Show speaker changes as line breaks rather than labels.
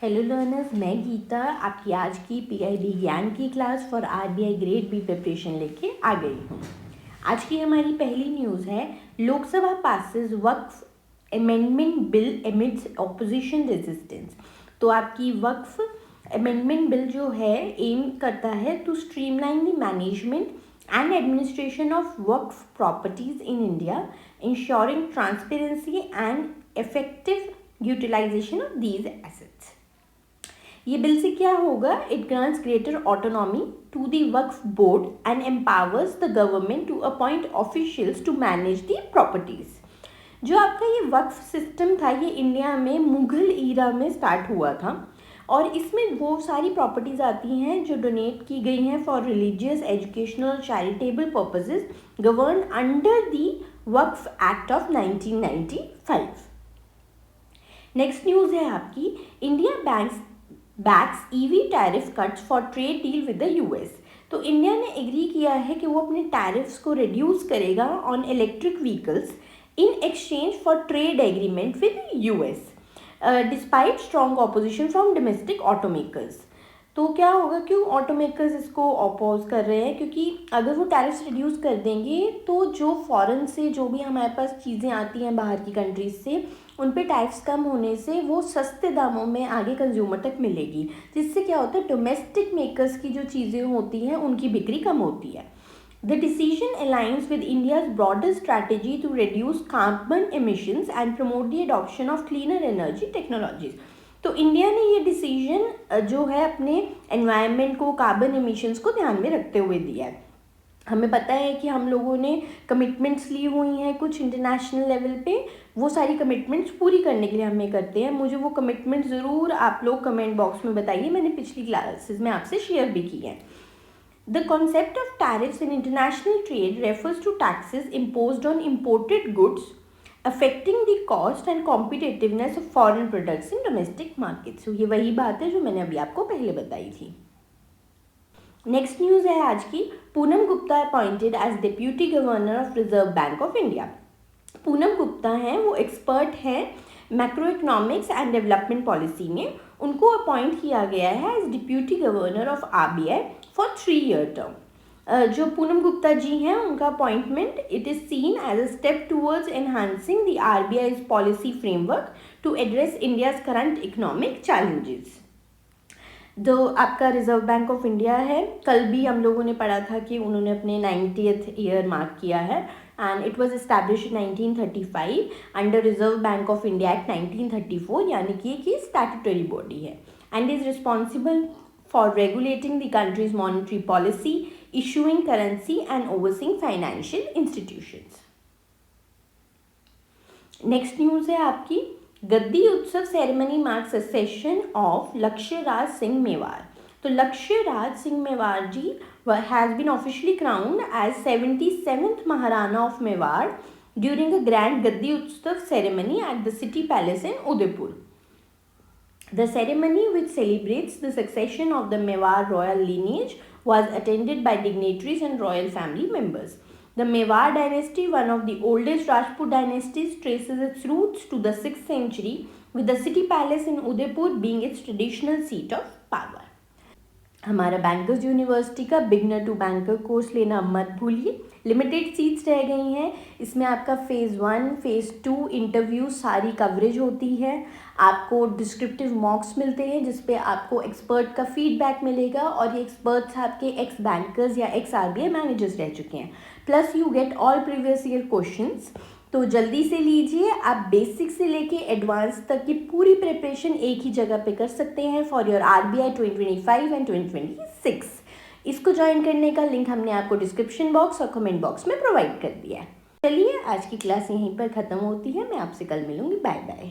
Hello learners, मैं गीता आपकी आज की पीआईबी ज्ञान की class for RBI grade B preparation लेके आ गई हूँ। आज की हमारी पहली न्यूज़ है, Lok Sabha passes Waqf amendment bill amidst opposition resistance. तो आपकी वक्फ अमेंडमेंट बिल जो है एम करता है to streamline the management and administration of Waqf properties in India, ensuring transparency and effective utilisation of these assets. ये बिल से क्या होगा? It grants greater autonomy to the Waqf board and empowers the government to appoint officials to manage the properties. जो आपका ये वक्फ system था, ये India में मुगल ईरा में स्टार्ट हुआ था और इसमें वो सारी प्रॉपर्टीज आती हैं जो डोनेट की गई हैं for religious, educational, charitable purposes govern under the Waqf act of 1995। Next news है आपकी, India backs EV tariff cuts for trade deal with the US. तो इंडिया ने एग्री किया है कि वो अपने टैरिफ्स को रिड्यूस करेगा on electric vehicles in exchange for trade agreement with US despite strong opposition from domestic automakers. तो क्या होगा, क्यों ऑटोमेकर्स इसको अपोज कर रहे हैं? क्योंकि अगर वो टैरिफ्स रिड्यूस कर देंगे तो जो फॉरेन से जो भी हमारे पास चीज़ें आती हैं बाहर की कंट्रीज से, उन पे टैक्स कम होने से वो सस्ते दामों में आगे कंज्यूमर तक मिलेगी, जिससे क्या होता है, डोमेस्टिक मेकर्स की जो चीज़ें होती हैं उनकी बिक्री कम होती है। The decision aligns with India's broader strategy to reduce carbon emissions and promote the adoption of cleaner energy technologies. तो इंडिया ने ये डिसीजन जो है अपने एनवायरनमेंट को, कार्बन एमिशंस को ध्यान में रखते हुए दिया है। हमें पता है कि हम लोगों ने कमिटमेंट्स ली हुई हैं कुछ इंटरनेशनल लेवल पे, वो सारी कमिटमेंट्स पूरी करने के लिए हमें करते हैं। मुझे वो कमिटमेंट ज़रूर आप लोग कमेंट बॉक्स में बताइए, मैंने पिछली क्लासेस में आपसे शेयर भी की है। The concept of tariffs in international trade refers to taxes imposed on imported goods affecting the cost and competitiveness of foreign products in domestic markets. So ये वही बात है जो मैंने अभी आपको पहले बताई थी। नेक्स्ट न्यूज़ है आज की, Poonam Gupta appointed as deputy governor of Reserve Bank of India. Poonam Gupta हैं, वो एक्सपर्ट हैं macroeconomics and development policy में। उनको अपॉइंट किया गया है as deputy governor of RBI for 3-year term. जो पूनम गुप्ता जी हैं, उनका appointment it is seen as a step towards enhancing the RBI's policy framework to address India's current economic challenges. जो आपका रिजर्व बैंक ऑफ इंडिया है, कल भी हम लोगों ने पढ़ा था कि उन्होंने अपने 90th ईयर मार्क किया है and it was established in 1935 under reserve Bank of India act 1934, यानी कि स्टैट्यूटरी बॉडी है and is responsible for regulating the countries monetary policy, issuing currency and overseeing financial institutions. Next news है आपकी, गद्दी Utsav ceremony marks secession of लक्ष्य राज सिंह मेवाड़। तो Lakshya Raj Singh Mewar ji has been officially crowned as 77th Maharana of Mewar during a grand Gaddi Utsav ceremony at the city palace in Udaipur. The ceremony, which celebrates the succession of the Mewar royal lineage, was attended by dignitaries and royal family members. The Mewar dynasty, one of the oldest Rajput dynasties, traces its roots to the 6th century, with the city palace in Udaipur being its traditional seat of power. हमारा bankers university का beginner to banker course लेना मत भूलिए, limited seats रह गई हैं। इसमें आपका फ़ेज़ 1, फ़ेज़ 2 इंटरव्यू सारी कवरेज होती है। आपको डिस्क्रिप्टिव मॉक्स मिलते हैं जिस पे आपको एक्सपर्ट का फीडबैक मिलेगा और ये एक्सपर्ट्स आपके एक्स बैंकर्स या एक्स आरबीआई मैनेजर्स रह चुके हैं। Plus you get all previous year questions. तो जल्दी से लीजिए, आप बेसिक से लेके एडवांस तक की पूरी प्रिपरेशन एक ही जगह पे कर सकते हैं फॉर योर आरबीआई 2025 एंड 2026। इसको ज्वाइन करने का लिंक हमने आपको डिस्क्रिप्शन बॉक्स और कमेंट बॉक्स में प्रोवाइड कर दिया है। चलिए, आज की क्लास यहीं पर ख़त्म होती है। मैं आपसे कल मिलूँगी। Bye bye.